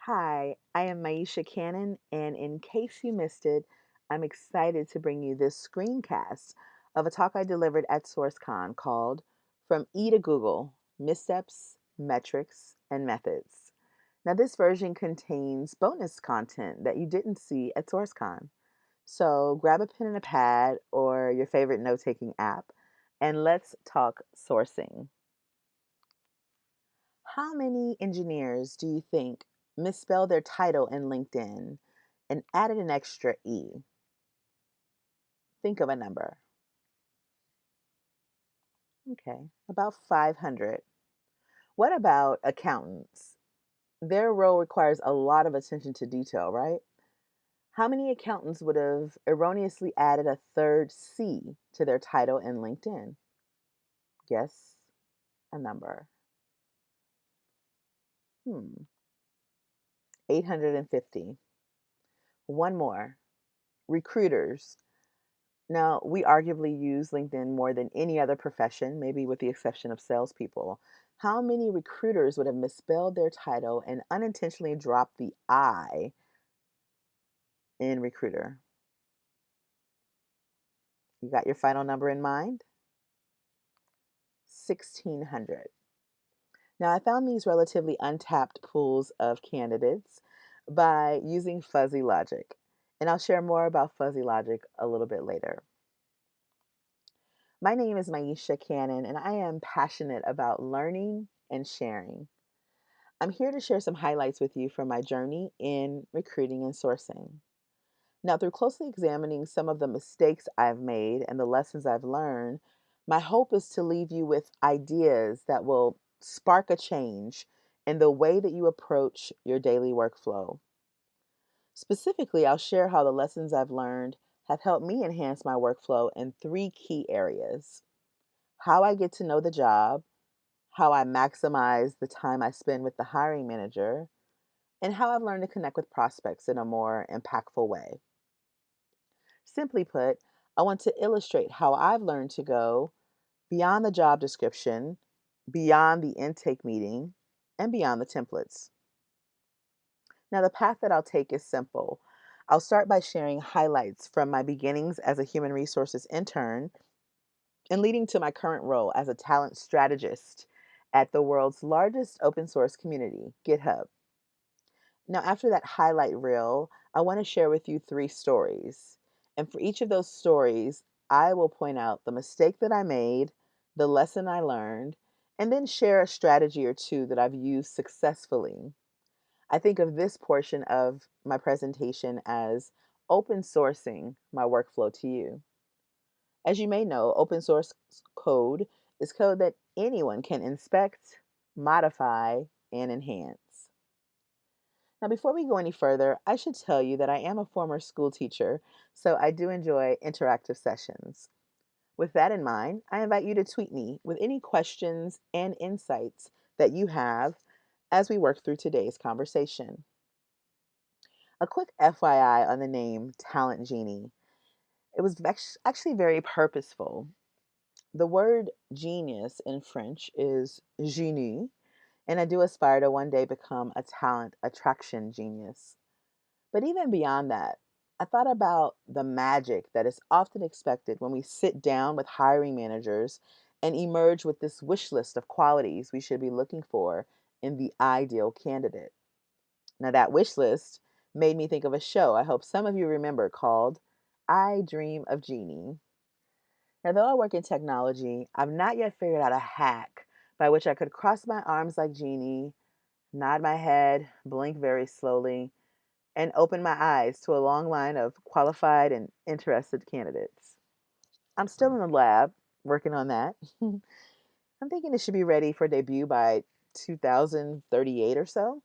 Hi, I am Maisha Cannon, and in case you missed it, I'm excited to bring you this screencast of a talk I delivered at SourceCon called From E to Google: Missteps, Metrics, and Methods. Now, this version contains bonus content that you didn't see at SourceCon. So grab a pen and a pad or your favorite note taking app, and let's talk sourcing. How many engineers do you think misspelled their title in LinkedIn and added an extra E? Think of a number. Okay, about 500. What about accountants? Their role requires a lot of attention to detail, right? How many accountants would have erroneously added a third C to their title in LinkedIn? Guess a number. Hmm, 850. One more. Recruiters. Now, we arguably use LinkedIn more than any other profession, maybe with the exception of salespeople. How many recruiters would have misspelled their title and unintentionally dropped the I in recruiter? You got your final number in mind? 1,600. Now, I found these relatively untapped pools of candidates by using fuzzy logic, and I'll share more about fuzzy logic a little bit later. My name is Maisha Cannon, and I am passionate about learning and sharing. I'm here to share some highlights with you from my journey in recruiting and sourcing. Now, through closely examining some of the mistakes I've made and the lessons I've learned, my hope is to leave you with ideas that will spark a change in the way that you approach your daily workflow. Specifically, I'll share how the lessons I've learned have helped me enhance my workflow in three key areas: how I get to know the job, how I maximize the time I spend with the hiring manager, and how I've learned to connect with prospects in a more impactful way. Simply put, I want to illustrate how I've learned to go beyond the job description, beyond the intake meeting, and beyond the templates. Now, the path that I'll take is simple. I'll start by sharing highlights from my beginnings as a human resources intern and leading to my current role as a talent strategist at the world's largest open source community, GitHub. Now, after that highlight reel, I want to share with you three stories. And for each of those stories, I will point out the mistake that I made, the lesson I learned, and then share a strategy or two that I've used successfully. I think of this portion of my presentation as open sourcing my workflow to you. As you may know, open source code is code that anyone can inspect, modify, and enhance. Now, before we go any further, I should tell you that I am a former school teacher, so I do enjoy interactive sessions. With that in mind, I invite you to tweet me with any questions and insights that you have as we work through today's conversation. A quick FYI on the name Talent Genie. It was actually very purposeful. The word genius in French is génie, and I do aspire to one day become a talent attraction genius. But even beyond that, I thought about the magic that is often expected when we sit down with hiring managers and emerge with this wish list of qualities we should be looking for in the ideal candidate. Now, that wish list made me think of a show I hope some of you remember called I Dream of Jeannie. Now, though I work in technology, I've not yet figured out a hack by which I could cross my arms like Jeannie, nod my head, blink very slowly, and open my eyes to a long line of qualified and interested candidates. I'm still in the lab working on that. I'm thinking it should be ready for debut by 2038 or so.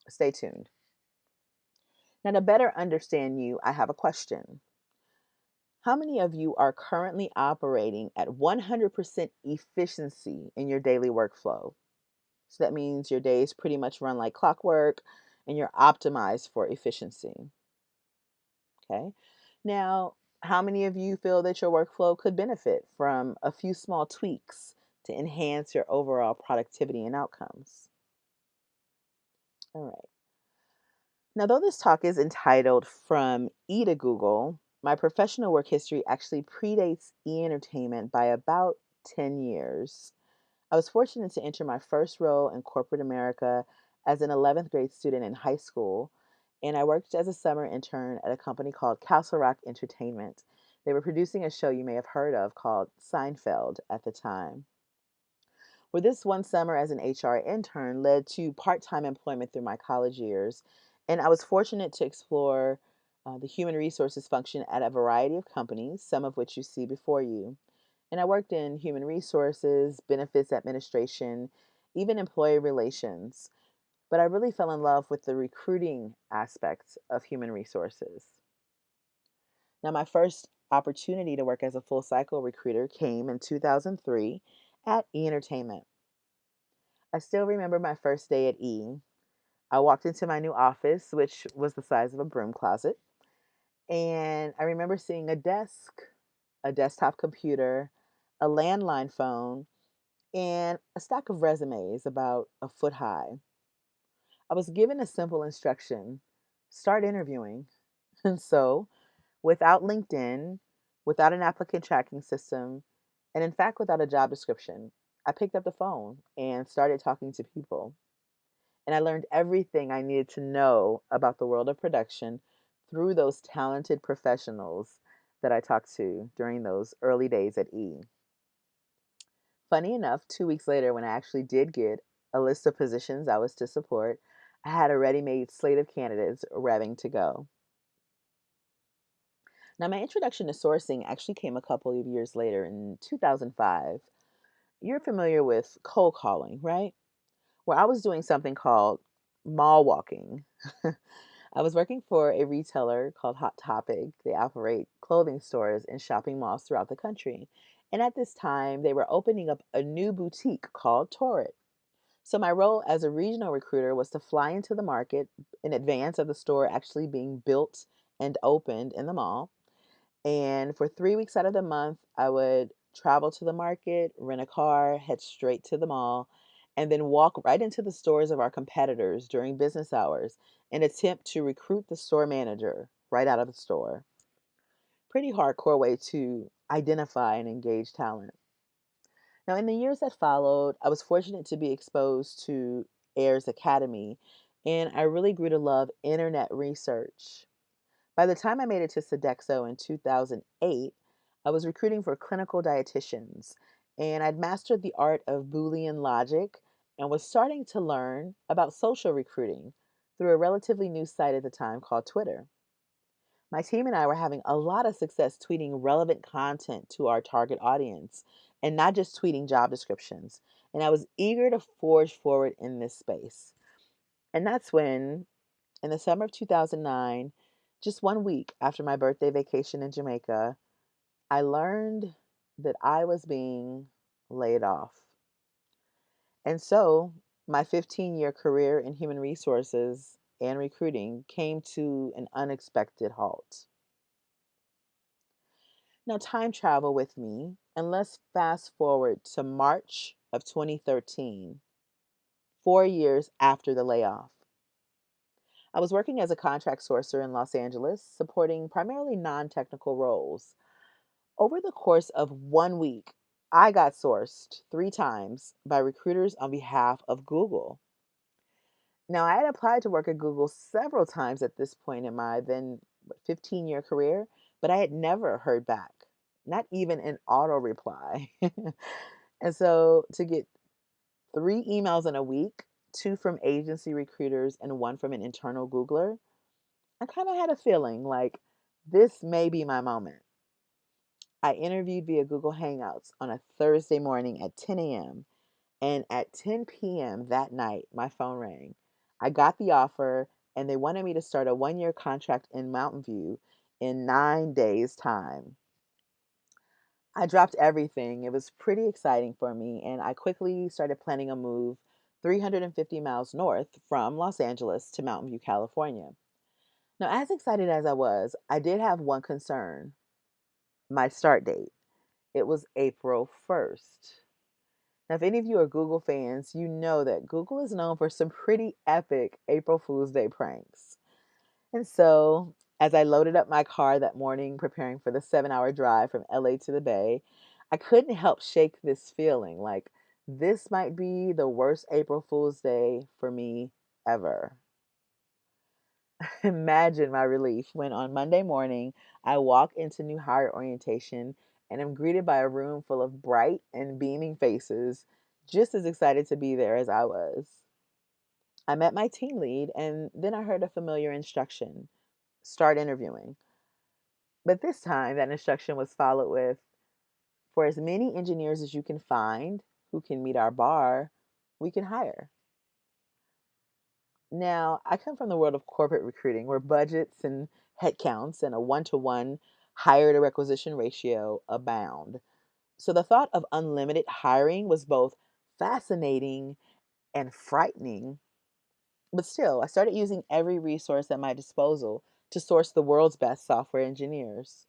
Stay tuned. Now, to better understand you, I have a question. How many of you are currently operating at 100% efficiency in your daily workflow? So that means your days pretty much run like clockwork and you're optimized for efficiency. Okay. Now, how many of you feel that your workflow could benefit from a few small tweaks to enhance your overall productivity and outcomes? All right. Now, though this talk is entitled From E to Google, my professional work history actually predates e entertainment by about 10 years. I was fortunate to enter my first role in corporate America as an 11th grade student in high school, and I worked as a summer intern at a company called Castle Rock Entertainment. They were producing a show you may have heard of called Seinfeld at the time. Well, this one summer as an HR intern led to part time employment through my college years, and I was fortunate to explore the human resources function at a variety of companies, some of which you see before you. And I worked in human resources, benefits administration, even employee relations. But I really fell in love with the recruiting aspects of human resources. Now, my first opportunity to work as a full cycle recruiter came in 2003 at E Entertainment. I still remember my first day at E. I walked into my new office, which was the size of a broom closet, and I remember seeing a desk, a desktop computer, a landline phone, and a stack of resumes about a foot high. I was given a simple instruction: start interviewing. And so, without LinkedIn, without an applicant tracking system, and in fact, without a job description, I picked up the phone and started talking to people. And I learned everything I needed to know about the world of production through those talented professionals that I talked to during those early days at E. Funny enough, 2 weeks later, when I actually did get a list of positions I was to support, I had a ready made slate of candidates ready to go. Now, my introduction to sourcing actually came a couple of years later in 2005. You're familiar with cold calling, right? Well, I was doing something called mall walking. I was working for a retailer called Hot Topic. They operate clothing stores and shopping malls throughout the country. And at this time, they were opening up a new boutique called Torrid. So, my role as a regional recruiter was to fly into the market in advance of the store actually being built and opened in the mall. And for 3 weeks out of the month, I would travel to the market, rent a car, head straight to the mall, and then walk right into the stores of our competitors during business hours and attempt to recruit the store manager right out of the store. Pretty hardcore way to identify and engage talent. Now, in the years that followed, I was fortunate to be exposed to Ayers Academy, and I really grew to love internet research. By the time I made it to Sodexo in 2008, I was recruiting for clinical dietitians, and I'd mastered the art of Boolean logic and was starting to learn about social recruiting through a relatively new site at the time called Twitter. My team and I were having a lot of success tweeting relevant content to our target audience and not just tweeting job descriptions. And I was eager to forge forward in this space. And that's when, in the summer of 2009, just 1 week after my birthday vacation in Jamaica, I learned that I was being laid off. And so my 15-year career in human resources and recruiting came to an unexpected halt. Now, time travel with me, and let's fast forward to March of 2013, 4 years after the layoff. I was working as a contract sourcer in Los Angeles, supporting primarily non technical roles. Over the course of 1 week, I got sourced 3 times by recruiters on behalf of Google. Now, I had applied to work at Google several times at this point in my then 15-year career, but I had never heard back, not even an auto reply. And so to get 3 emails in a week, two from agency recruiters and one from an internal Googler, I kind of had a feeling like this may be my moment. I interviewed via Google Hangouts on a Thursday morning at 10 a.m. And at 10 p.m. that night, my phone rang. I got the offer, and they wanted me to start a 1 year contract in Mountain View in 9 days' time. I dropped everything. It was pretty exciting for me, and I quickly started planning a move 350 miles north from Los Angeles to Mountain View, California. Now, as excited as I was, I did have one concern: my start date. It was April 1st. Now, if any of you are Google fans, you know that Google is known for some pretty epic April Fool's Day pranks. And so, as I loaded up my car that morning, preparing for the 7 hour drive from LA to the Bay, I couldn't help shake this feeling like this might be the worst April Fool's Day for me ever. Imagine my relief when on Monday morning I walk into new hire orientation and am greeted by a room full of bright and beaming faces, just as excited to be there as I was. I met my team lead and then I heard a familiar instruction: start interviewing. But this time, that instruction was followed with, for as many engineers as you can find who can meet our bar, we can hire. Now, I come from the world of corporate recruiting where budgets and headcounts and a one-to-one hire to requisition ratio abound. So the thought of unlimited hiring was both fascinating and frightening. But still, I started using every resource at my disposal to source the world's best software engineers.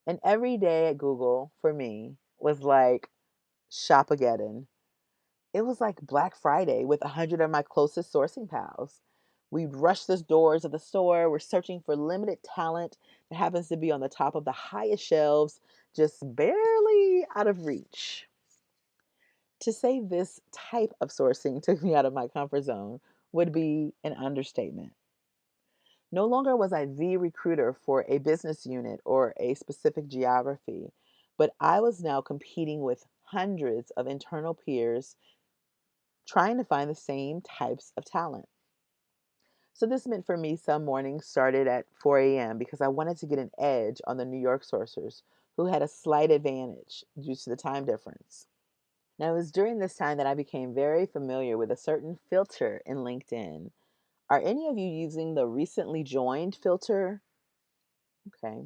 And every day at Google for me was like Shopageddon. It was like Black Friday with 100 of my closest sourcing pals. We'd rush the doors of the store. We're searching for limited talent that happens to be on the top of the highest shelves, just barely out of reach. To say this type of sourcing took me out of my comfort zone would be an understatement. No longer was I the recruiter for a business unit or a specific geography, but I was now competing with hundreds of internal peers trying to find the same types of talent. So this meant for me some mornings started at 4 a.m. because I wanted to get an edge on the New York sourcers who had a slight advantage due to the time difference. Now, it was during this time that I became very familiar with a certain filter in LinkedIn. Are any of you using the recently joined filter? Okay.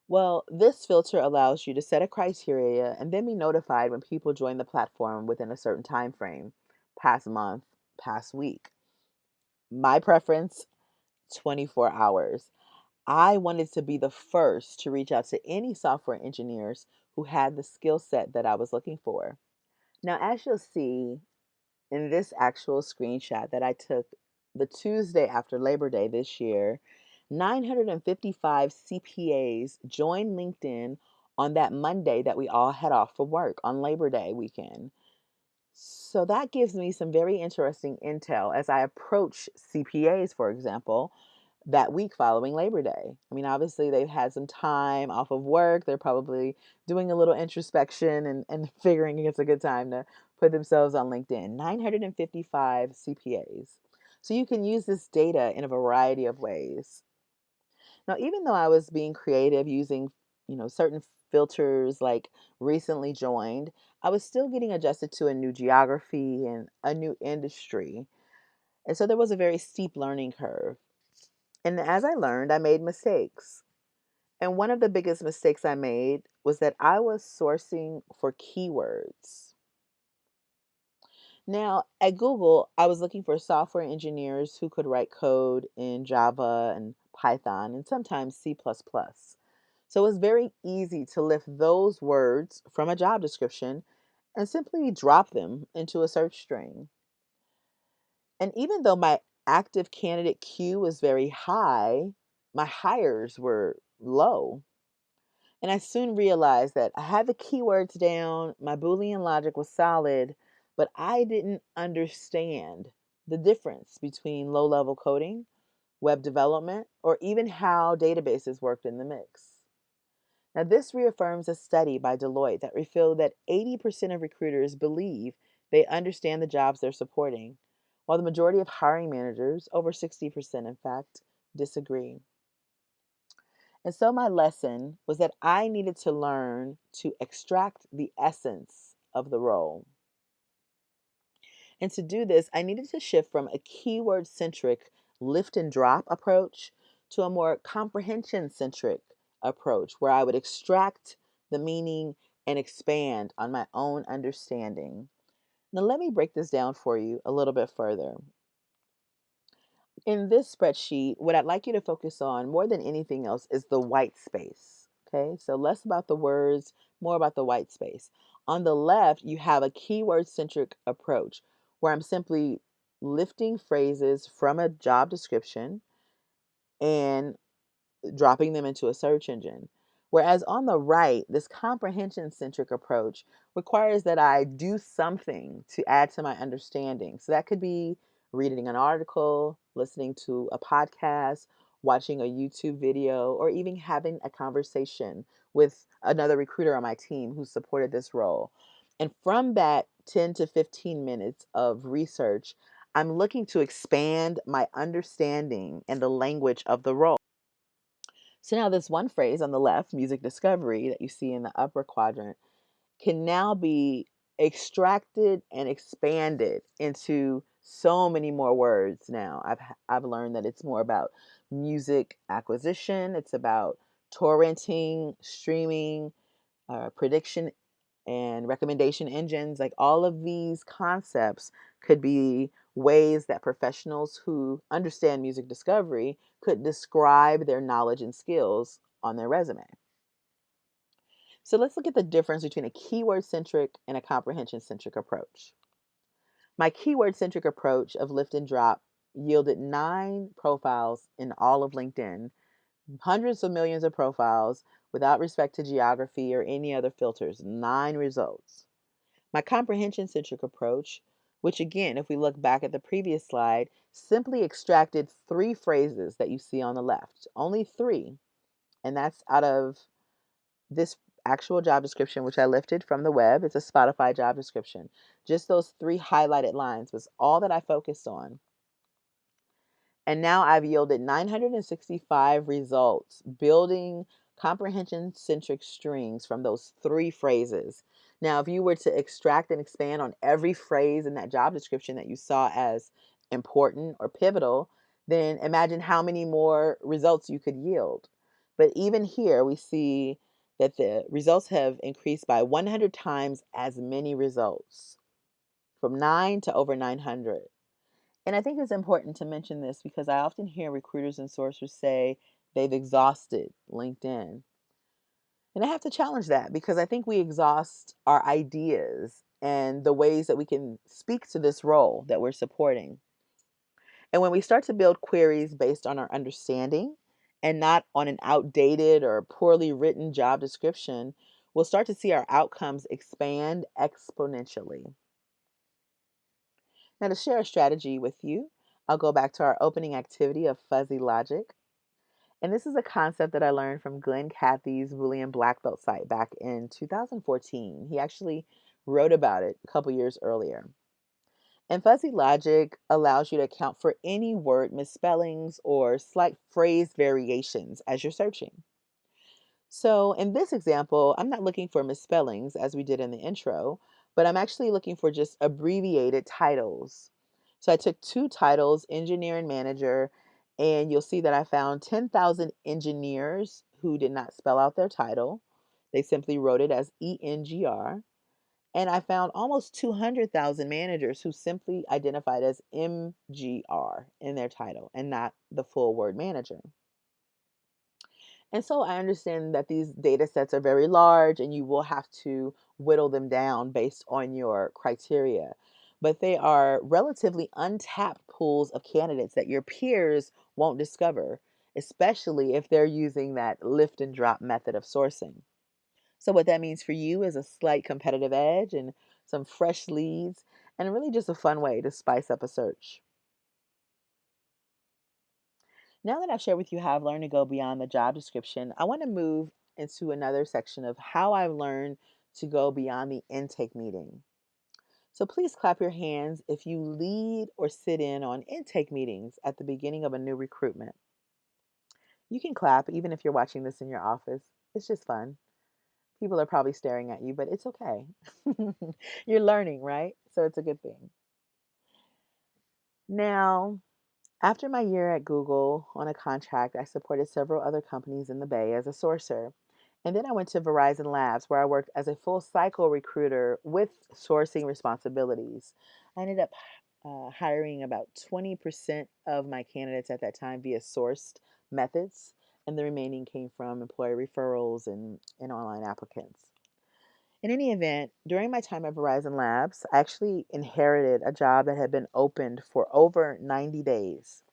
Well, this filter allows you to set a criteria and then be notified when people join the platform within a certain time frame, past month, past week. My preference, 24 hours. I wanted to be the first to reach out to any software engineers who had the skill set that I was looking for. Now, as you'll see in this actual screenshot that I took the Tuesday after Labor Day this year, 955 CPAs joined LinkedIn on that Monday that we all head off for work on Labor Day weekend. So that gives me some very interesting intel as I approach CPAs, for example, that week following Labor Day. I mean, obviously, they've had some time off of work. They're probably doing a little introspection and figuring it's a good time to put themselves on LinkedIn. 955 CPAs. So you can use this data in a variety of ways. Now, even though I was being creative using, certain filters like recently joined, I was still getting adjusted to a new geography and a new industry. And so there was a very steep learning curve. And as I learned, I made mistakes. And one of the biggest mistakes I made was that I was sourcing for keywords. Now, at Google, I was looking for software engineers who could write code in Java and Python and sometimes C++. So it was very easy to lift those words from a job description and simply drop them into a search string. And even though my active candidate queue was very high, my hires were low. And I soon realized that I had the keywords down, my Boolean logic was solid, but I didn't understand the difference between low level coding, web development, or even how databases worked in the mix. Now, this reaffirms a study by Deloitte that revealed that 80% of recruiters believe they understand the jobs they're supporting, while the majority of hiring managers, over 60% in fact, disagree. And so my lesson was that I needed to learn to extract the essence of the role. And to do this, I needed to shift from a keyword centric lift and drop approach to a more comprehension centric approach where I would extract the meaning and expand on my own understanding. Now, let me break this down for you a little bit further. In this spreadsheet, what I'd like you to focus on more than anything else is the white space. Okay, so less about the words, more about the white space. On the left, you have a keyword centric approach where I'm simply lifting phrases from a job description and dropping them into a search engine. Whereas on the right, this comprehension centric approach requires that I do something to add to my understanding. So that could be reading an article, listening to a podcast, watching a YouTube video, or even having a conversation with another recruiter on my team who supported this role. And from that 10 to 15 minutes of research, I'm looking to expand my understanding and the language of the role. So now this one phrase on the left, music discovery, that you see in the upper quadrant, can now be extracted and expanded into so many more words now. I've learned that it's more about music acquisition, it's about torrenting, streaming, prediction and recommendation engines. Like all of these concepts could be ways that professionals who understand music discovery could describe their knowledge and skills on their resume. So let's look at the difference between a keyword centric and a comprehension centric approach. My keyword centric approach of lift and drop yielded 9 profiles in all of LinkedIn, hundreds of millions of profiles without respect to geography or any other filters, 9 results. My comprehension centric approach, which again, if we look back at the previous slide, simply extracted 3 phrases that you see on the left, only 3. And that's out of this actual job description, which I lifted from the web. It's a Spotify job description. Just those 3 highlighted lines was all that I focused on. And now I've yielded 965 results, building comprehension centric strings from those 3 phrases. Now, if you were to extract and expand on every phrase in that job description that you saw as important or pivotal, then imagine how many more results you could yield. But even here, we see that the results have increased by 100 times as many results, from 9 to over 900. And I think it's important to mention this because I often hear recruiters and sourcers say they've exhausted LinkedIn. And I have to challenge that because I think we exhaust our ideas and the ways that we can speak to this role that we're supporting. And when we start to build queries based on our understanding and not on an outdated or poorly written job description, we'll start to see our outcomes expand exponentially. Now, to share a strategy with you, I'll go back to our opening activity of fuzzy logic. And this is a concept that I learned from Glenn Cathy's Boolean Black Belt site back in 2014. He actually wrote about it a couple years earlier. And fuzzy logic allows you to account for any word misspellings or slight phrase variations as you're searching. So in this example, I'm not looking for misspellings as we did in the intro, but I'm actually looking for just abbreviated titles. So I took 2 titles, engineer and manager, and you'll see that I found 10,000 engineers who did not spell out their title. They simply wrote it as ENGR. And I found almost 200,000 managers who simply identified as MGR in their title and not the full word manager. And so I understand that these data sets are very large and you will have to whittle them down based on your criteria. But they are relatively untapped pools of candidates that your peers won't discover, especially if they're using that lift and drop method of sourcing. So, what that means for you is a slight competitive edge and some fresh leads, and really just a fun way to spice up a search. Now that I've shared with you how I've learned to go beyond the job description, I want to move into another section of how I've learned to go beyond the intake meeting. So please clap your hands if you lead or sit in on intake meetings at the beginning of a new recruitment. You can clap even if you're watching this in your office. It's just fun. People are probably staring at you, but it's okay. You're learning, right? So it's a good thing. Now, after my year at Google on a contract, I supported several other companies in the Bay as a sourcer. And then I went to Verizon Labs, where I worked as a full cycle recruiter with sourcing responsibilities. I ended up hiring about 20% of my candidates at that time via sourced methods, and the remaining came from employer referrals and online applicants. In any event, during my time at Verizon Labs, I actually inherited a job that had been opened for over 90 days.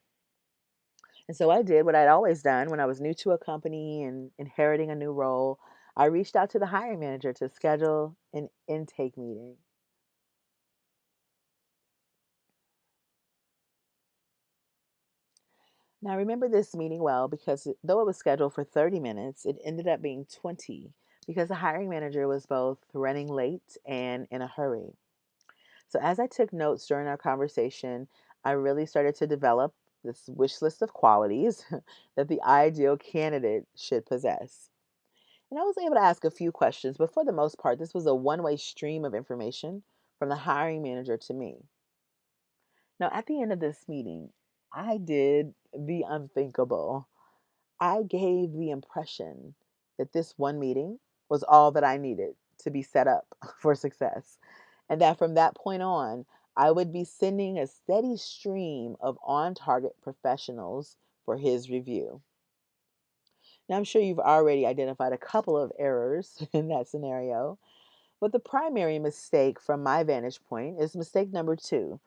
And so I did what I'd always done when I was new to a company and inheriting a new role. I reached out to the hiring manager to schedule an intake meeting. Now, I remember this meeting well because though it was scheduled for 30 minutes, it ended up being 20 because the hiring manager was both running late and in a hurry. So, as I took notes during our conversation, I really started to develop this wish list of qualities that the ideal candidate should possess. And I was able to ask a few questions, but for the most part, this was a one-way stream of information from the hiring manager to me. Now, at the end of this meeting, I did the unthinkable. I gave the impression that this one meeting was all that I needed to be set up for success. And that from that point on, I would be sending a steady stream of on target professionals for his review. Now, I'm sure you've already identified a couple of errors in that scenario, but the primary mistake from my vantage point is mistake number two,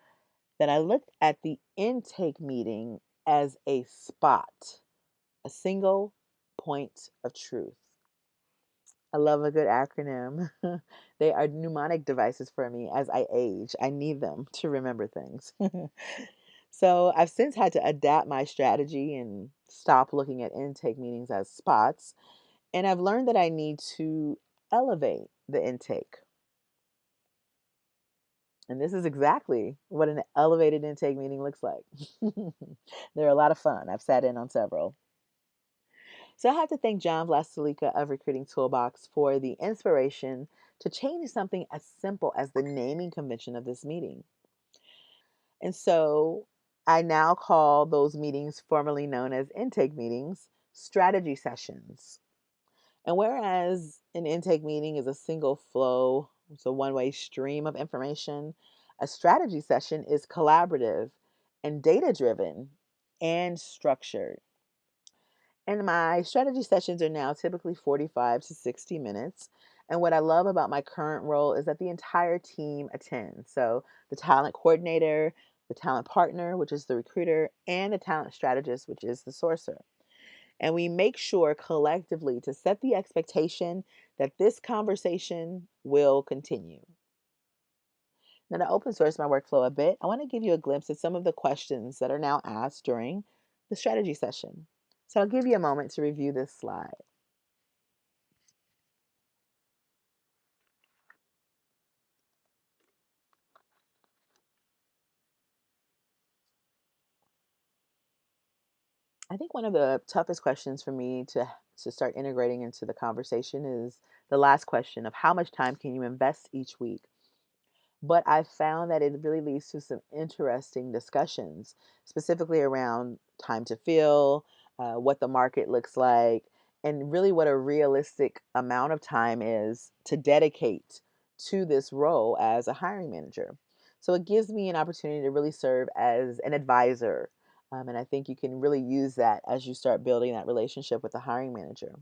that I looked at the intake meeting as a spot, a single point of truth. I love a good acronym. They are mnemonic devices for me as I age. I need them to remember things. So I've since had to adapt my strategy and stop looking at intake meetings as spots. And I've learned that I need to elevate the intake. And this is exactly what an elevated intake meeting looks like. They're a lot of fun. I've sat in on several. So I have to thank John Vlastelica of Recruiting Toolbox for the inspiration to change something as simple as the naming convention of this meeting. And so I now call those meetings, formerly known as intake meetings, strategy sessions. And whereas an intake meeting is a single flow, it's a one way stream of information, a strategy session is collaborative and data driven and structured. And my strategy sessions are now typically 45 to 60 minutes. And what I love about my current role is that the entire team attends. So the talent coordinator, the talent partner, which is the recruiter, and the talent strategist, which is the sourcer. And we make sure collectively to set the expectation that this conversation will continue. Now, to open source my workflow a bit, I want to give you a glimpse at some of the questions that are now asked during the strategy session. So I'll give you a moment to review this slide. I think one of the toughest questions for me to start integrating into the conversation is the last question of how much time can you invest each week? But I found that it really leads to some interesting discussions, specifically around time to fill, what the market looks like, and really what a realistic amount of time is to dedicate to this role as a hiring manager. So it gives me an opportunity to really serve as an advisor. And I think you can really use that as you start building that relationship with the hiring manager.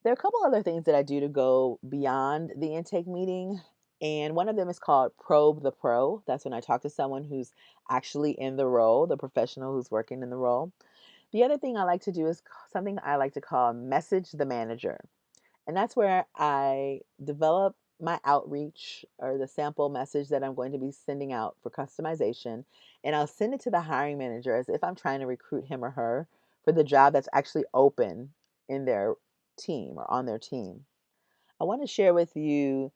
There are a couple other things that I do to go beyond the intake meeting. And one of them is called Probe the Pro. That's when I talk to someone who's actually in the role, the professional who's working in the role. The other thing I like to do is something I like to call Message the Manager. And that's where I develop my outreach or the sample message that I'm going to be sending out for customization. And I'll send it to the hiring manager as if I'm trying to recruit him or her for the job that's actually open in their team or on their team. I want to share with you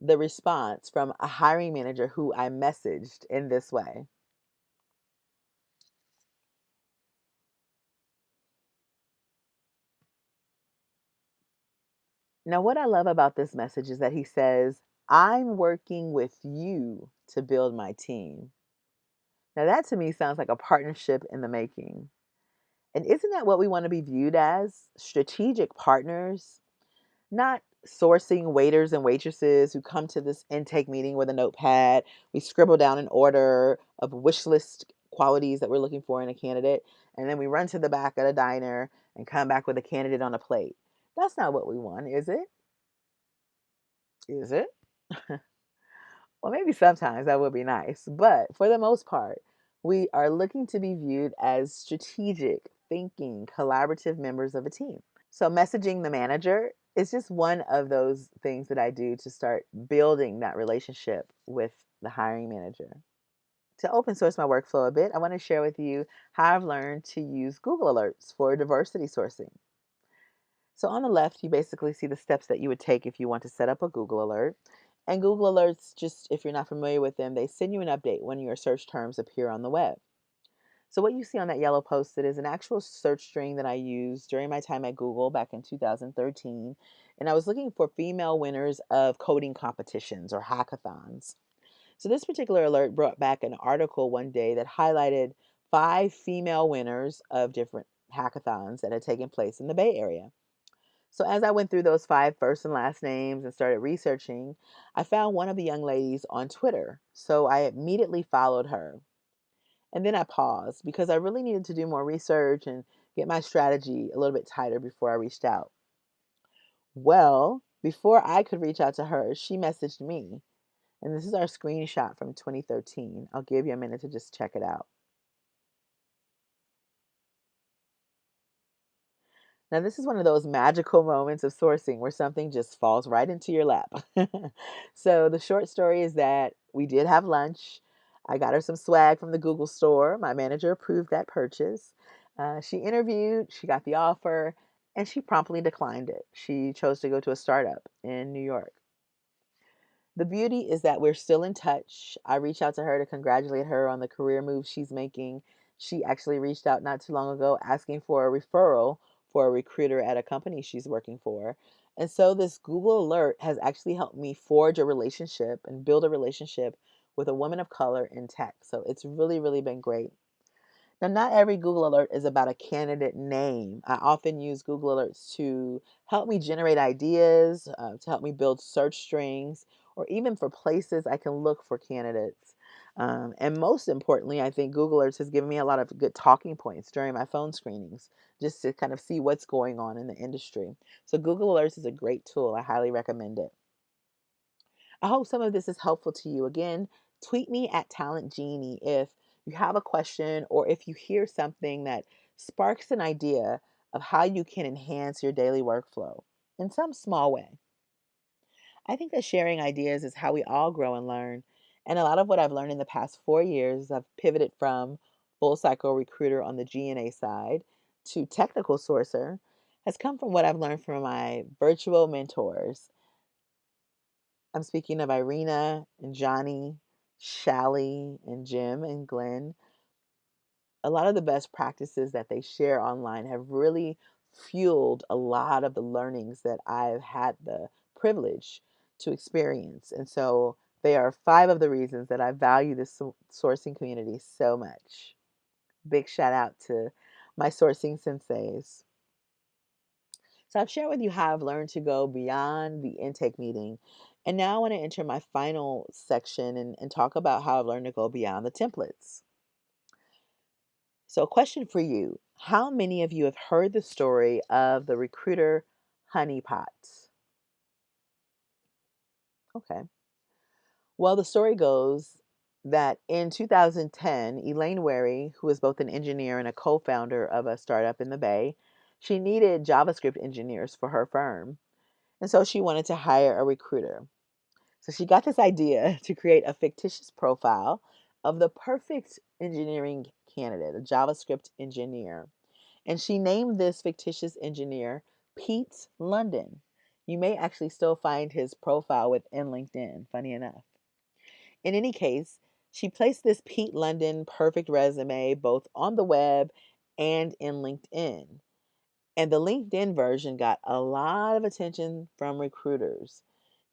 the response from a hiring manager who I messaged in this way. Now, what I love about this message is that he says, I'm working with you to build my team. Now, that to me sounds like a partnership in the making. And isn't that what we want to be viewed as? Strategic partners, not sourcing waiters and waitresses who come to this intake meeting with a notepad. We scribble down an order of wish list qualities that we're looking for in a candidate, and then we run to the back of the diner and come back with a candidate on a plate. That's not what we want, is it? Is it? Well, maybe sometimes that would be nice, but for the most part, We are looking to be viewed as strategic, thinking, collaborative members of a team. So, messaging the manager is just one of those things that I do to start building that relationship with the hiring manager. To open source my workflow a bit, I want to share with you how I've learned to use Google Alerts for diversity sourcing. So, on the left, you basically see the steps that you would take if you want to set up a Google Alert. And Google Alerts, just if you're not familiar with them, they send you an update when your search terms appear on the web. So what you see on that yellow post-it is an actual search string that I used during my time at Google back in 2013. And I was looking for female winners of coding competitions or hackathons. So this particular alert brought back an article one day that highlighted 5 female winners of different hackathons that had taken place in the Bay Area. So as I went through those 5 first and last names and started researching, I found one of the young ladies on Twitter. So I immediately followed her. And then I paused because I really needed to do more research and get my strategy a little bit tighter before I reached out. Well, before I could reach out to her, she messaged me. And this is our screenshot from 2013. I'll give you a minute to just check it out. Now, this is one of those magical moments of sourcing where something just falls right into your lap. So, the short story is that we did have lunch. I got her some swag from the Google store. My manager approved that purchase. She interviewed, she got the offer, and she promptly declined it. She chose to go to a startup in New York. The beauty is that we're still in touch. I reached out to her to congratulate her on the career move she's making. She actually reached out not too long ago asking for a referral for a recruiter at a company she's working for. And so this Google alert has actually helped me forge a relationship and build a relationship with a woman of color in tech. So it's really, really been great. Now, not every Google alert is about a candidate name. I often use Google alerts to help me generate ideas, to help me build search strings, or even for places I can look for candidates. And most importantly, I think Google Alerts has given me a lot of good talking points during my phone screenings, just to kind of see what's going on in the industry. So, Google Alerts is a great tool. I highly recommend it. I hope some of this is helpful to you. Again, tweet me at Talent Genie if you have a question or if you hear something that sparks an idea of how you can enhance your daily workflow in some small way. I think that sharing ideas is how we all grow and learn. And a lot of what I've learned in the past 4 years, I've pivoted from full cycle recruiter on the G&A side to technical sourcer, has come from what I've learned from my virtual mentors. I'm speaking of Irina and Johnny, Shally and Jim and Glenn. A lot of the best practices that they share online have really fueled a lot of the learnings that I've had the privilege to experience. And so they are 5 of the reasons that I value this sourcing community so much. Big shout out to my sourcing senseis. So I've shared with you how I've learned to go beyond the intake meeting. And now I want to enter my final section and talk about how I've learned to go beyond the templates. So, a question for you. How many of you have heard the story of the recruiter honeypot? Okay. Well, the story goes that in 2010, Elaine Wary, who is both an engineer and a co founder of a startup in the Bay, she needed JavaScript engineers for her firm. And so she wanted to hire a recruiter. So she got this idea to create a fictitious profile of the perfect engineering candidate, a JavaScript engineer. And she named this fictitious engineer Pete London. You may actually still find his profile within LinkedIn, funny enough. In any case, she placed this Pete London perfect resume both on the web and in LinkedIn. And the LinkedIn version got a lot of attention from recruiters,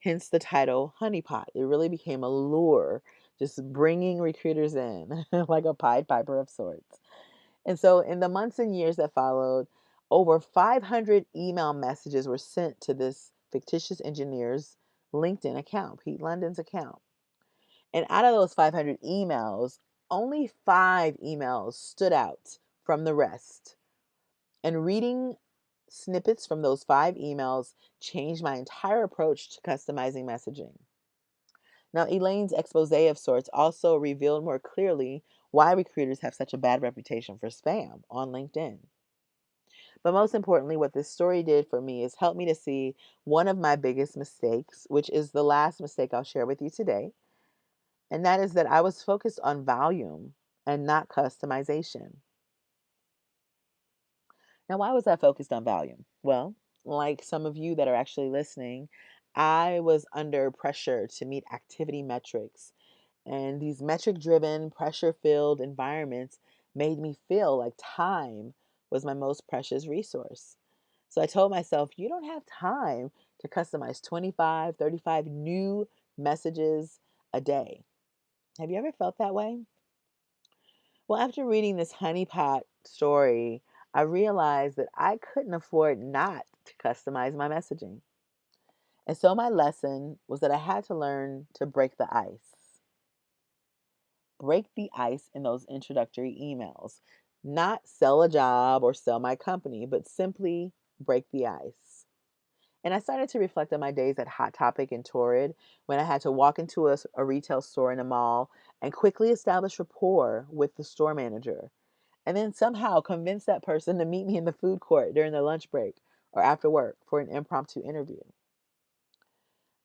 hence the title Honeypot. It really became a lure, just bringing recruiters in like a Pied Piper of sorts. And so, in the months and years that followed, over 500 email messages were sent to this fictitious engineer's LinkedIn account, Pete London's account. And out of those 500 emails, only 5 emails stood out from the rest. And reading snippets from those 5 emails changed my entire approach to customizing messaging. Now, Elaine's expose of sorts also revealed more clearly why recruiters have such a bad reputation for spam on LinkedIn. But most importantly, what this story did for me is help me to see one of my biggest mistakes, which is the last mistake I'll share with you today. And that is that I was focused on volume and not customization. Now, why was I focused on volume? Well, like some of you that are actually listening, I was under pressure to meet activity metrics. And these metric driven, pressure filled environments made me feel like time was my most precious resource. So I told myself, you don't have time to customize 25, 35 new messages a day. Have you ever felt that way? Well, after reading this honeypot story, I realized that I couldn't afford not to customize my messaging. And so my lesson was that I had to learn to break the ice. Break the ice in those introductory emails. Not sell a job or sell my company, but simply break the ice. And I started to reflect on my days at Hot Topic and Torrid when I had to walk into a retail store in a mall and quickly establish rapport with the store manager. And then somehow convince that person to meet me in the food court during their lunch break or after work for an impromptu interview.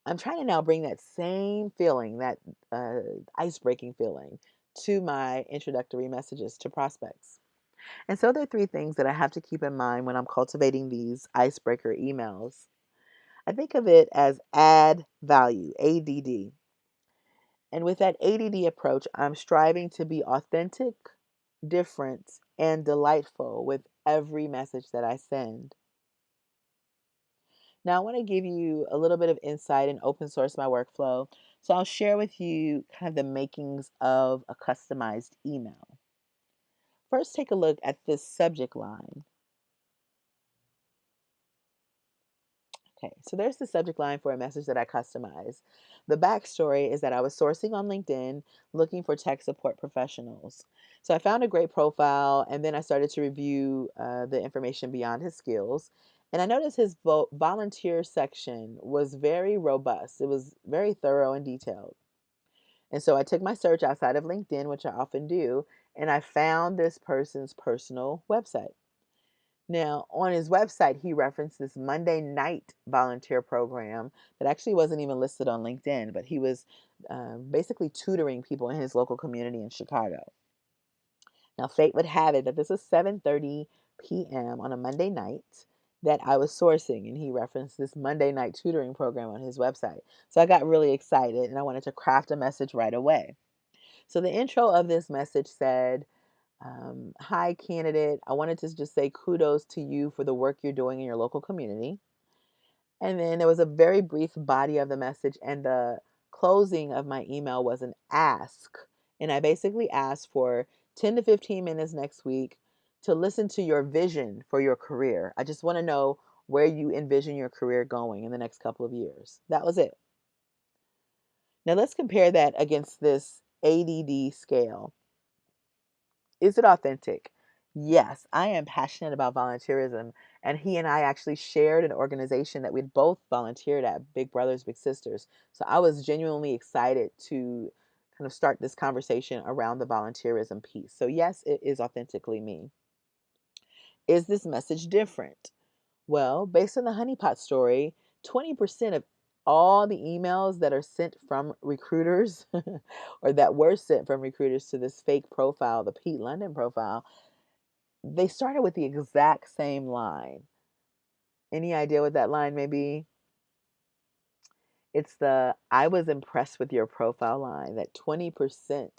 I'm trying to now bring that same feeling, that uh, ice breaking feeling, to my introductory messages to prospects. And so there are three things that I have to keep in mind when I'm cultivating these icebreaker emails. I think of it as add value, ADD. And with that ADD approach, I'm striving to be authentic, different, and delightful with every message that I send. Now, I want to give you a little bit of insight and open source my workflow. So, I'll share with you kind of the makings of a customized email. First, take a look at this subject line. Okay, so there's the subject line for a message that I customize. The backstory is that I was sourcing on LinkedIn looking for tech support professionals. So I found a great profile, and then I started to review the information beyond his skills. And I noticed his volunteer section was very robust, it was very thorough and detailed. And so I took my search outside of LinkedIn, which I often do, and I found this person's personal website. Now, on his website, he referenced this Monday night volunteer program that actually wasn't even listed on LinkedIn, but he was basically tutoring people in his local community in Chicago. Now, fate would have it that this was 7:30 p.m. on a Monday night that I was sourcing, and he referenced this Monday night tutoring program on his website. So I got really excited, and I wanted to craft a message right away. So the intro of this message said, hi, candidate. I wanted to just say kudos to you for the work you're doing in your local community. And then there was a very brief body of the message, and the closing of my email was an ask. And I basically asked for 10 to 15 minutes next week to listen to your vision for your career. I just want to know where you envision your career going in the next couple of years. That was it. Now let's compare that against this ADD scale. Is it authentic? Yes, I am passionate about volunteerism. And he and I actually shared an organization that we'd both volunteered at, Big Brothers Big Sisters. So I was genuinely excited to kind of start this conversation around the volunteerism piece. So, yes, it is authentically me. Is this message different? Well, based on the honeypot story, 20% of all the emails that are sent from recruiters or that were sent from recruiters to this fake profile, the Pete London profile, they started with the exact same line. Any idea what that line may be? It's the I was impressed with your profile line that 20%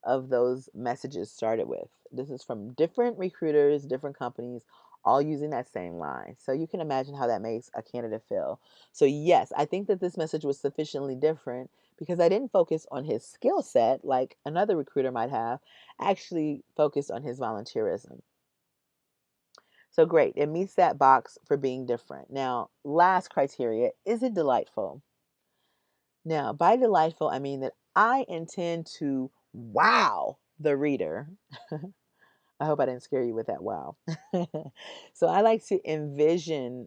of those messages started with. This is from different recruiters, different companies, all using that same line. So you can imagine how that makes a candidate feel. So, yes, I think that this message was sufficiently different because I didn't focus on his skill set like another recruiter might have. I actually focused on his volunteerism. So great. It meets that box for being different. Now, last criteria, is it delightful? Now, by delightful, I mean that I intend to wow the reader. I hope I didn't scare you with that wow. So I like to envision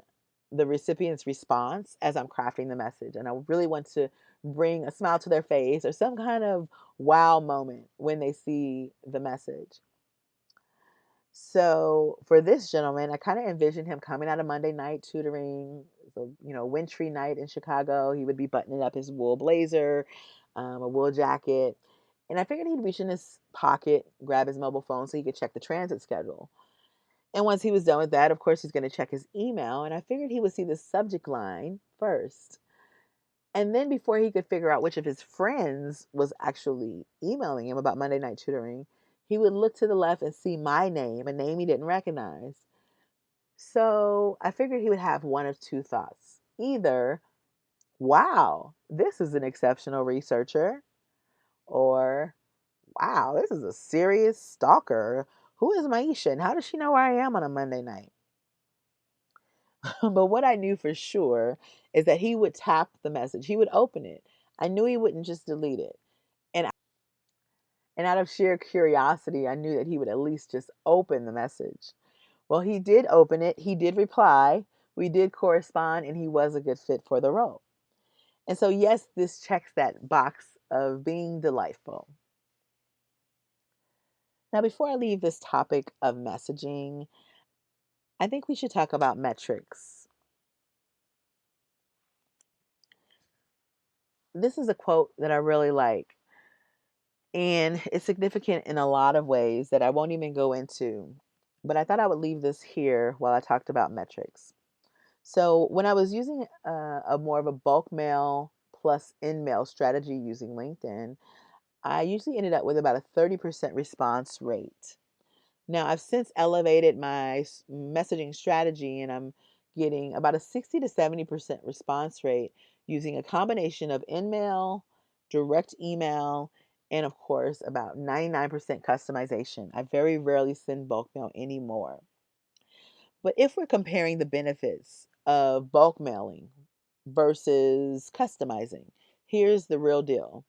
the recipient's response as I'm crafting the message. And I really want to bring a smile to their face or some kind of wow moment when they see the message. So for this gentleman, I kind of envisioned him coming out of Monday night tutoring, so wintry night in Chicago. He would be buttoning up his wool blazer, a wool jacket, and I figured he'd reach in his pocket, grab his mobile phone so he could check the transit schedule. And once he was done with that, of course, he's going to check his email. And I figured he would see the subject line first. And then before he could figure out which of his friends was actually emailing him about Monday night tutoring, he would look to the left and see my name, a name he didn't recognize. So I figured he would have one of two thoughts. Either, wow, this is an exceptional researcher, or wow, this is a serious stalker. Who is Maisha and how does she know where I am on a Monday night? But what I knew for sure is that he would tap the message. He would open it. I knew he wouldn't just delete it. And and out of sheer curiosity, I knew that he would at least just open the message. Well, he did open it. He did reply. We did correspond and he was a good fit for the role. And so yes, this checks that box of being delightful. Now, before I leave this topic of messaging, I think we should talk about metrics. This is a quote that I really like. And it's significant in a lot of ways that I won't even go into. But I thought I would leave this here while I talked about metrics. So, when I was using a more of a bulk mail plus in mail strategy using LinkedIn, I usually ended up with about a 30% response rate. Now, I've since elevated my messaging strategy and I'm getting about a 60 to 70% response rate using a combination of in-mail, direct email, and of course, about 99% customization. I very rarely send bulk mail anymore. But if we're comparing the benefits of bulk mailing versus customizing, here's the real deal.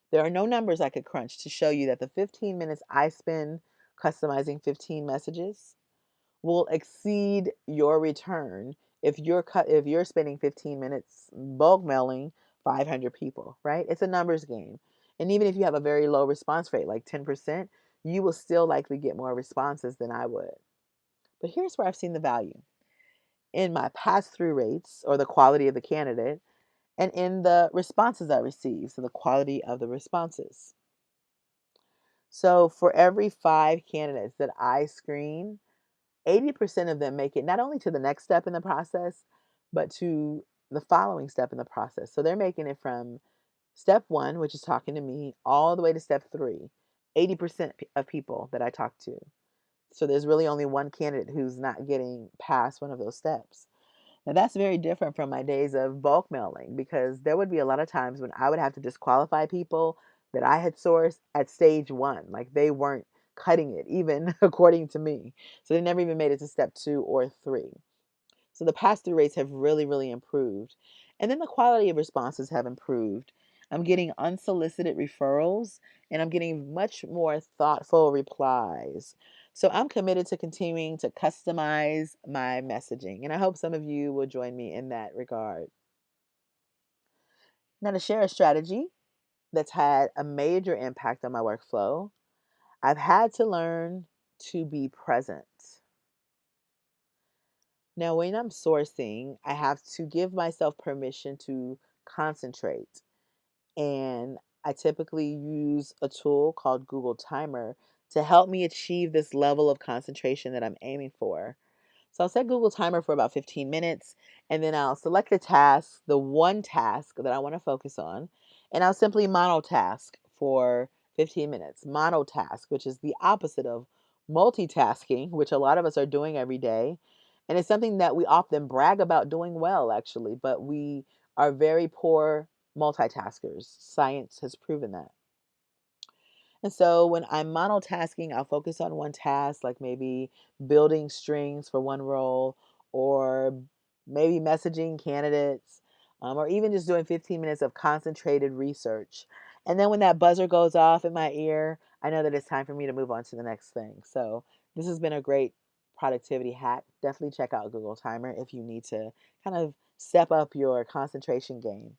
There are no numbers I could crunch to show you that the 15 minutes I spend customizing 15 messages will exceed your return if you're spending 15 minutes bulk mailing 500 people, right? It's a numbers game. And even if you have a very low response rate, like 10%, you will still likely get more responses than I would. But here's where I've seen the value in my pass through rates or the quality of the candidate and in the responses I receive, so the quality of the responses. So for every 5 candidates that I screen, 80% of them make it not only to the next step in the process, but to the following step in the process. So they're making it from step 1, which is talking to me, all the way to step 3. 80% of people that I talk to. So there's really only one candidate who's not getting past one of those steps. Now that's very different from my days of bulk mailing because there would be a lot of times when I would have to disqualify people that I had sourced at stage 1. Like they weren't cutting it, even according to me. So they never even made it to step 2 or 3. So the pass through rates have really, really improved. And then the quality of responses have improved. I'm getting unsolicited referrals and I'm getting much more thoughtful replies. So I'm committed to continuing to customize my messaging. And I hope some of you will join me in that regard. Now, to share a strategy that's had a major impact on my workflow, I've had to learn to be present. Now, when I'm sourcing, I have to give myself permission to concentrate. And I typically use a tool called Google Timer to help me achieve this level of concentration that I'm aiming for. So I'll set Google Timer for about 15 minutes and then I'll select the task, the one task that I want to focus on, and I'll simply monotask for 15 minutes. Monotask, which is the opposite of multitasking, which a lot of us are doing every day. And it's something that we often brag about doing well, actually, but we are very poor multitaskers. Science has proven that. And so when I'm monotasking, I'll focus on one task, like maybe building strings for one role, or maybe messaging candidates, or even just doing 15 minutes of concentrated research. And then when that buzzer goes off in my ear, I know that it's time for me to move on to the next thing. So this has been a great productivity hack. Definitely check out Google Timer if you need to kind of step up your concentration game.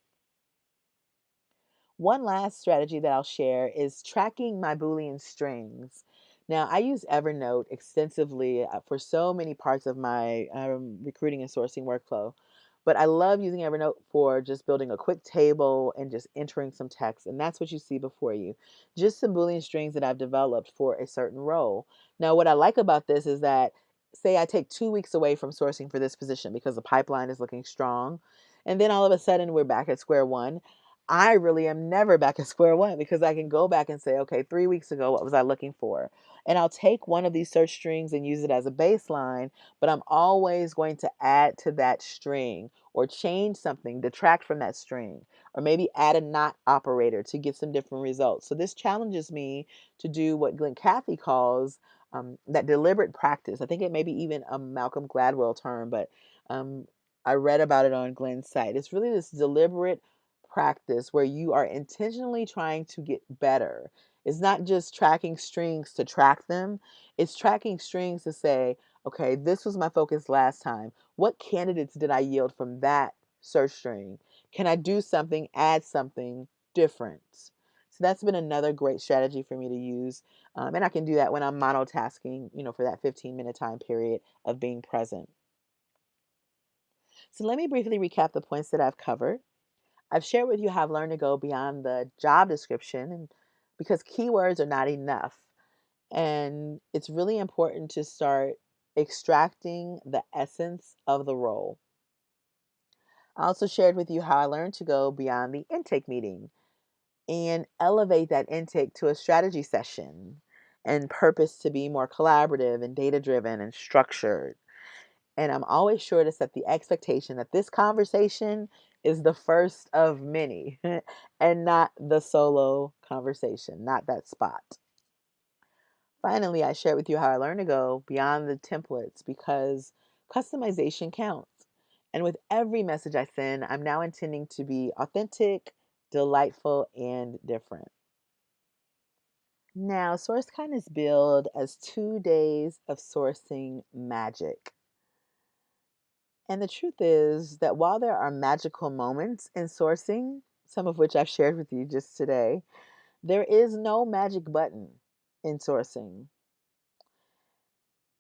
One last strategy that I'll share is tracking my Boolean strings. Now, I use Evernote extensively for so many parts of my recruiting and sourcing workflow. But I love using Evernote for just building a quick table and just entering some text. And that's what you see before you. Just some Boolean strings that I've developed for a certain role. Now, what I like about this is that, say I take 2 weeks away from sourcing for this position because the pipeline is looking strong. And then all of a sudden, we're back at square one. I really am never back at square one because I can go back and say, okay, 3 weeks ago, what was I looking for? And I'll take one of these search strings and use it as a baseline, but I'm always going to add to that string or change something, detract from that string, or maybe add a not operator to get some different results. So this challenges me to do what Glenn Cathy calls that deliberate practice. I think it may be even a Malcolm Gladwell term, but um, I read about it on Glenn's site. It's really this deliberate practice where you are intentionally trying to get better. It's not just tracking strings to track them, it's tracking strings to say, okay, this was my focus last time. What candidates did I yield from that search string? Can I do something, add something different? So that's been another great strategy for me to use. And I can do that when I'm monotasking, for that 15-minute time period of being present. So let me briefly recap the points that I've covered. I've shared with you how I've learned to go beyond the job description and because keywords are not enough. And it's really important to start extracting the essence of the role. I also shared with you how I learned to go beyond the intake meeting and elevate that intake to a strategy session and purpose to be more collaborative and data driven and structured. And I'm always sure to set the expectation that this conversation is the first of many and not the solo conversation, not that spot. Finally, I shared with you how I learned to go beyond the templates because customization counts. And with every message I send, I'm now intending to be authentic, delightful, and different. Now, SourceCon is billed as 2 days of sourcing magic. And the truth is that while there are magical moments in sourcing, some of which I've shared with you just today, there is no magic button in sourcing.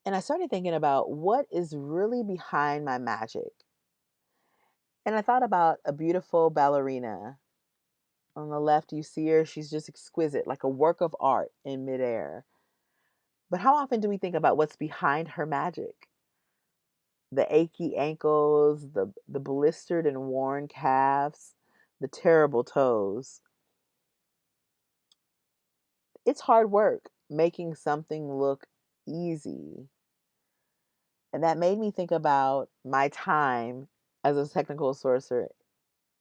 And I started thinking about what is really behind my magic. And I thought about a beautiful ballerina. On the left, you see her, she's just exquisite, like a work of art in midair. But how often do we think about what's behind her magic? The achy ankles, the blistered and worn calves, the terrible toes. It's hard work making something look easy. And that made me think about my time as a technical sourcer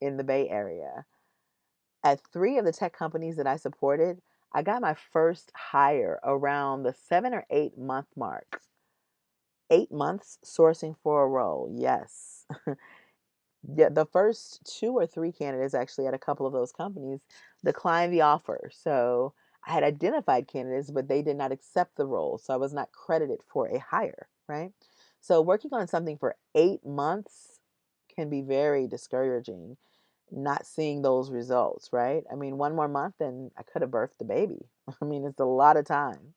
in the Bay Area. At three of the tech companies that I supported, I got my first hire around the 7 or 8 month mark. 8 months sourcing for a role, yes. Yeah, the first 2 or 3 candidates actually at a couple of those companies declined the offer. So I had identified candidates, but they did not accept the role. So I was not credited for a hire, right? So working on something for 8 months can be very discouraging, not seeing those results, right? I mean, one more month and I could have birthed the baby. I mean, it's a lot of time.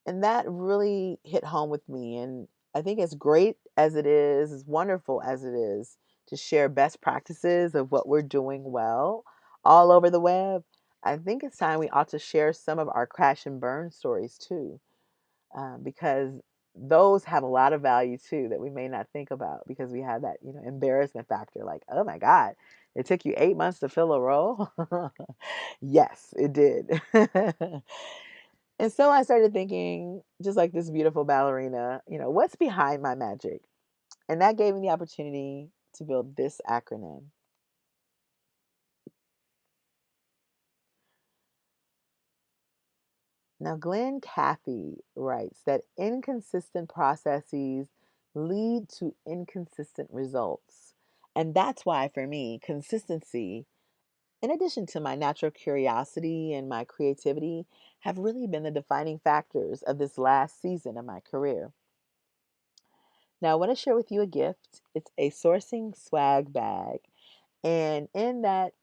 And that really hit home with me. And I think as great as it is, as wonderful as it is to share best practices of what we're doing well all over the web, I think it's time we ought to share some of our crash and burn stories too, because those have a lot of value too that we may not think about because we have that embarrassment factor, like, oh my God, it took you 8 months to fill a role. Yes, it did. And so I started thinking, just like this beautiful ballerina, what's behind my magic? And that gave me the opportunity to build this acronym. Now, Glenn Cathy writes that inconsistent processes lead to inconsistent results. And that's why, for me, consistency, in addition to my natural curiosity and my creativity, have really been the defining factors of this last season of my career. Now, I want to share with you a gift. It's a sourcing swag bag. And in that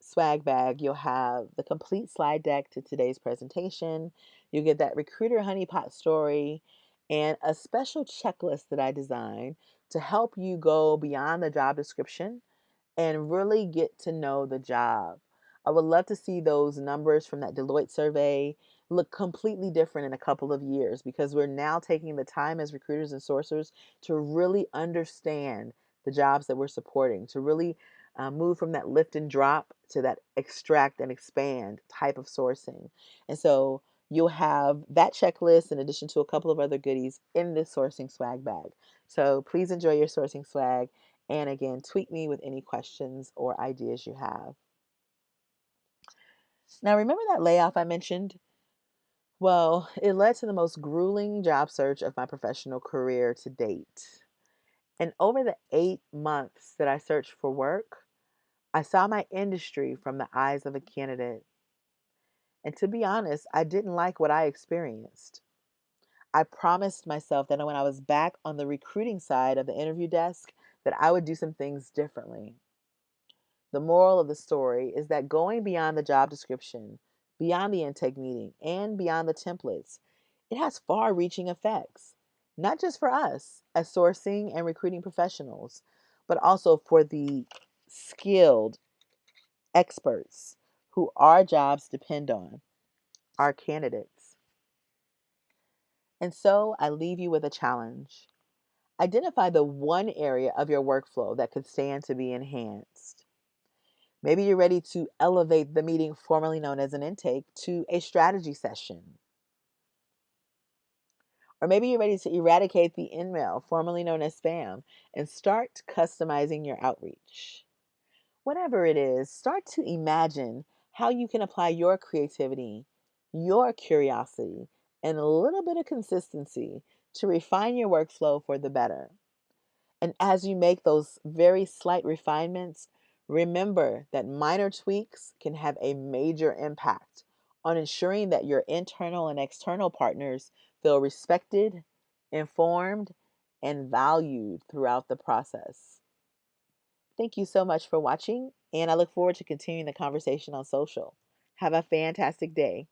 swag bag, you'll have the complete slide deck to today's presentation. You'll get that recruiter honeypot story and a special checklist that I designed to help you go beyond the job description and really get to know the job. I would love to see those numbers from that Deloitte survey look completely different in a couple of years because we're now taking the time as recruiters and sourcers to really understand the jobs that we're supporting, to really move from that lift and drop to that extract and expand type of sourcing. And so you'll have that checklist in addition to a couple of other goodies in this sourcing swag bag. So please enjoy your sourcing swag. And again, tweet me with any questions or ideas you have. Now, remember that layoff I mentioned? Well, it led to the most grueling job search of my professional career to date. And over the 8 months that I searched for work, I saw my industry from the eyes of a candidate. And to be honest, I didn't like what I experienced. I promised myself that when I was back on the recruiting side of the interview desk, that I would do some things differently. The moral of the story is that going beyond the job description, beyond the intake meeting, and beyond the templates, it has far reaching effects, not just for us as sourcing and recruiting professionals, but also for the skilled experts who our jobs depend on, our candidates. And so I leave you with a challenge. Identify the one area of your workflow that could stand to be enhanced. Maybe you're ready to elevate the meeting formerly known as an intake to a strategy session. Or maybe you're ready to eradicate the email formerly known as spam and start customizing your outreach. Whatever it is, start to imagine how you can apply your creativity, your curiosity, and a little bit of consistency to refine your workflow for the better. And as you make those very slight refinements, remember that minor tweaks can have a major impact on ensuring that your internal and external partners feel respected, informed, and valued throughout the process. Thank you so much for watching, and I look forward to continuing the conversation on social. Have a fantastic day.